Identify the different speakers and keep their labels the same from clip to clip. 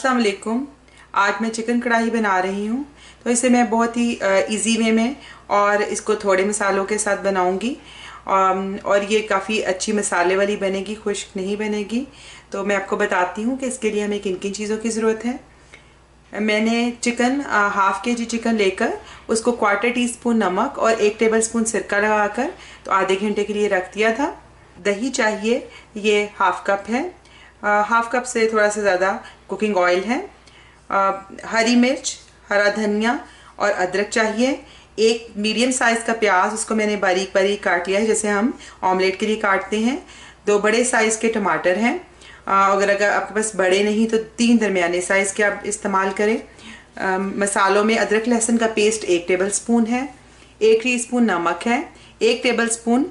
Speaker 1: अस्सलाम वालेकुम। आज मैं चिकन कढ़ाई बना रही हूँ। तो इसे मैं बहुत ही इजी वे में और इसको थोड़े मसालों के साथ बनाऊंगी और ये काफ़ी अच्छी मसाले वाली बनेगी, खुश्क नहीं बनेगी। तो मैं आपको बताती हूँ कि इसके लिए हमें किन किन चीज़ों की ज़रूरत है। मैंने चिकन हाफ के जी चिकन लेकर उसको 1/4 टीस्पून नमक और 1 टेबलस्पून सिरका लगाकर तो आधे घंटे के लिए रख दिया था। दही चाहिए, ये हाफ कप है। हाफ कप से थोड़ा सा ज़्यादा कुकिंग ऑयल है। हरी मिर्च, हरा धनिया और अदरक चाहिए। एक मीडियम साइज़ का प्याज, उसको मैंने बारीक बारीक काट लिया है जैसे हम ऑमलेट के लिए काटते हैं। 2 बड़े साइज़ के टमाटर हैं। अगर आपके पास बड़े नहीं तो 3 दरमियाने साइज़ के आप इस्तेमाल करें। मसालों में अदरक लहसुन का पेस्ट 1 टेबलस्पून है। 1 टीस्पून नमक है। 1 टेबलस्पून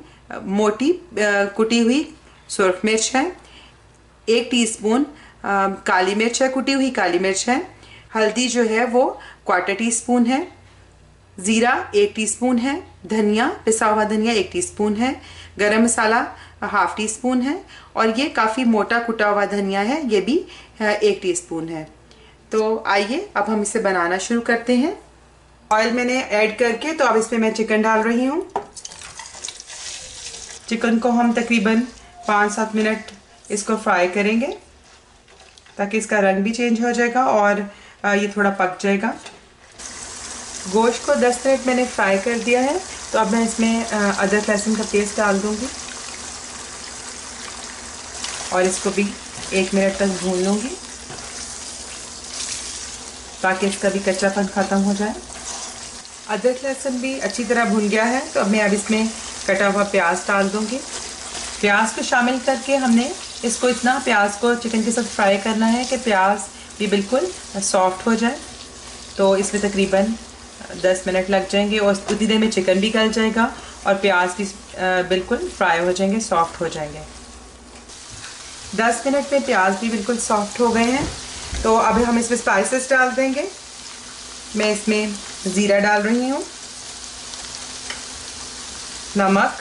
Speaker 1: मोटी कुटी हुई सुर्ख मिर्च है। 1 टीस्पून काली मिर्च है, कुटी हुई काली मिर्च है। हल्दी जो है वो 1/4 टीस्पून है। ज़ीरा 1 टीस्पून है। धनिया, पिसा हुआ धनिया 1 टीस्पून है। गरम मसाला हाफ टीस्पून है और ये काफ़ी मोटा कुटा हुआ धनिया है, ये भी 1 टीस्पून है। तो आइए अब हम इसे बनाना शुरू करते हैं। ऑयल मैंने ऐड करके तो अब इसमें मैं चिकन डाल रही हूँ। चिकन को हम तकरीबन 5-7 मिनट इसको फ्राई करेंगे ताकि इसका रंग भी चेंज हो जाएगा और ये थोड़ा पक जाएगा। गोश्त को 10 मिनट मैंने फ्राई कर दिया है। तो अब मैं इसमें अदरक लहसुन का पेस्ट डाल दूंगी और इसको भी 1 मिनट तक भून लूँगी ताकि इसका भी कच्चापन ख़त्म हो जाए। अदरक लहसुन भी अच्छी तरह भुन गया है। तो अब मैं इसमें कटा हुआ प्याज डाल दूंगी। प्याज को शामिल करके हमने इसको इतना प्याज को चिकन के साथ फ्राई करना है कि प्याज भी बिल्कुल सॉफ्ट हो जाए। तो इसमें तकरीबन 10 मिनट लग जाएंगे और उतनी देर में चिकन भी गल जाएगा और प्याज भी बिल्कुल फ्राई हो जाएंगे, सॉफ्ट हो जाएंगे। 10 मिनट में प्याज भी बिल्कुल सॉफ्ट हो गए हैं। तो अब हम इसमें स्पाइसेस डाल देंगे। मैं इसमें ज़ीरा डाल रही हूँ, नमक,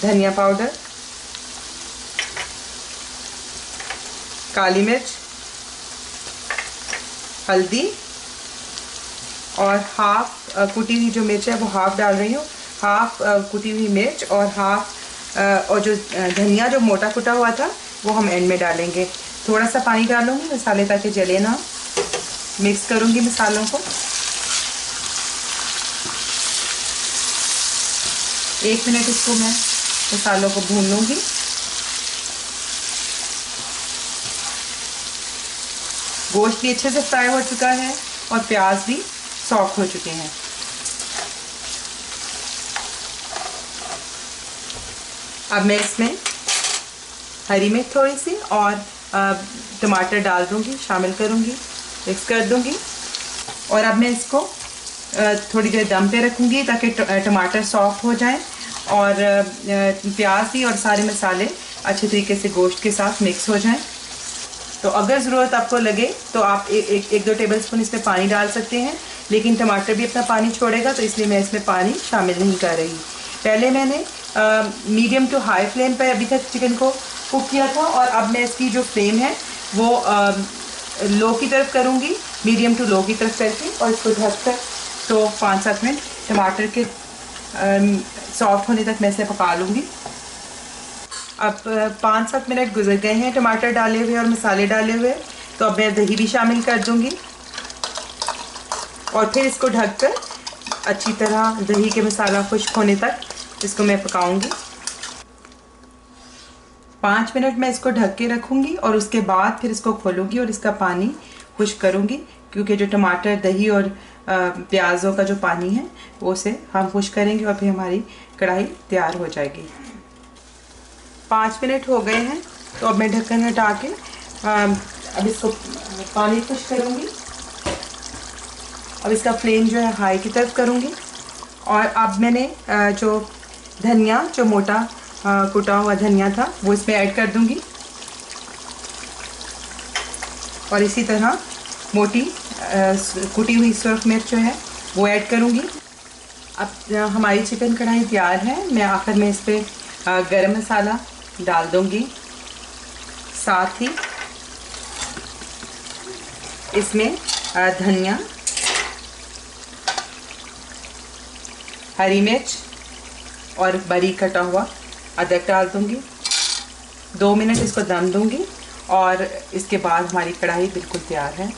Speaker 1: धनिया पाउडर, काली मिर्च, हल्दी और हाफ कुटी हुई जो मिर्च है वो हाफ डाल रही हूँ। हाफ कुटी हुई मिर्च और हाफ और जो धनिया जो मोटा कुटा हुआ था वो हम एंड में डालेंगे। थोड़ा सा पानी डालूंगी मसाले ताकि जले ना। मिक्स करूंगी मसालों को। 1 मिनट इसको मैं मसालों को भून लूंगी। गोश्त भी अच्छे से फ्राई हो चुका है और प्याज भी सॉफ्ट हो चुके हैं। अब मैं इसमें हरी मिर्च थोड़ी सी और टमाटर डाल दूंगी, शामिल करूंगी, मिक्स कर दूंगी और अब मैं इसको थोड़ी देर दम पे रखूंगी ताकि टमाटर सॉफ्ट हो जाए और प्याज भी और सारे मसाले अच्छे तरीके से गोश्त के साथ मिक्स हो जाएं। तो अगर ज़रूरत आपको लगे तो आप 1-2 टेबलस्पून इसमें पानी डाल सकते हैं, लेकिन टमाटर भी अपना पानी छोड़ेगा तो इसलिए मैं इसमें पानी शामिल नहीं कर रही। पहले मैंने मीडियम टू हाई फ्लेम पर अभी तक चिकन को कुक किया था और अब मैं इसकी जो फ्लेम है वो लो की तरफ करूँगी, मीडियम टू लो की तरफ करके, और इसको ढककर तो 5-7 मिनट टमाटर के सॉफ्ट होने तक मैं इसे पका लूँगी। अब 5-7 मिनट गुजर गए हैं टमाटर डाले हुए और मसाले डाले हुए। तो अब मैं दही भी शामिल कर दूँगी और फिर इसको ढककर अच्छी तरह दही के मसाला खुश्क होने तक इसको मैं पकाऊंगी। 5 मिनट मैं इसको ढक के रखूँगी और उसके बाद फिर इसको खोलूँगी और इसका पानी खुश्क करूँगी, क्योंकि जो टमाटर, दही और प्याज़ों का जो पानी है वो से हम खुश्क करेंगे और फिर हमारी कढ़ाई तैयार हो जाएगी। 5 मिनट हो गए हैं। तो अब मैं ढक्कन हटा के अब इसको पानी खुश्क करूँगी। अब इसका फ्लेम जो है हाई की तरफ करूँगी और अब मैंने जो धनिया, जो मोटा कुटा हुआ धनिया था वो इसमें ऐड कर दूँगी और इसी तरह मोटी कुटी हुई सुर्ख मिर्च जो है वो ऐड करूँगी। अब हमारी चिकन कढ़ाई तैयार है। मैं आखिर में इस पर गरम मसाला डाल दूँगी, साथ ही इसमें धनिया, हरी मिर्च और बारीक कटा हुआ अदरक डाल दूंगी। 2 मिनट इसको दम दूंगी और इसके बाद हमारी कढ़ाई बिल्कुल तैयार है।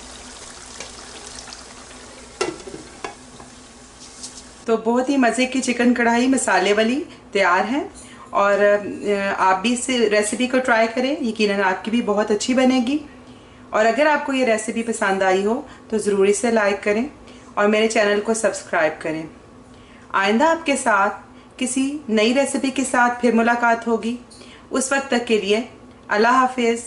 Speaker 1: तो बहुत ही मज़े की चिकन कढ़ाई मसाले वाली तैयार है और आप भी इस रेसिपी को ट्राई करें, यकीनन आपकी भी बहुत अच्छी बनेगी। और अगर आपको ये रेसिपी पसंद आई हो तो ज़रूर इसे लाइक करें और मेरे चैनल को सब्सक्राइब करें। आइंदा आपके साथ किसी नई रेसिपी के साथ फिर मुलाकात होगी। उस वक्त तक के लिए अल्लाह हाफिज़।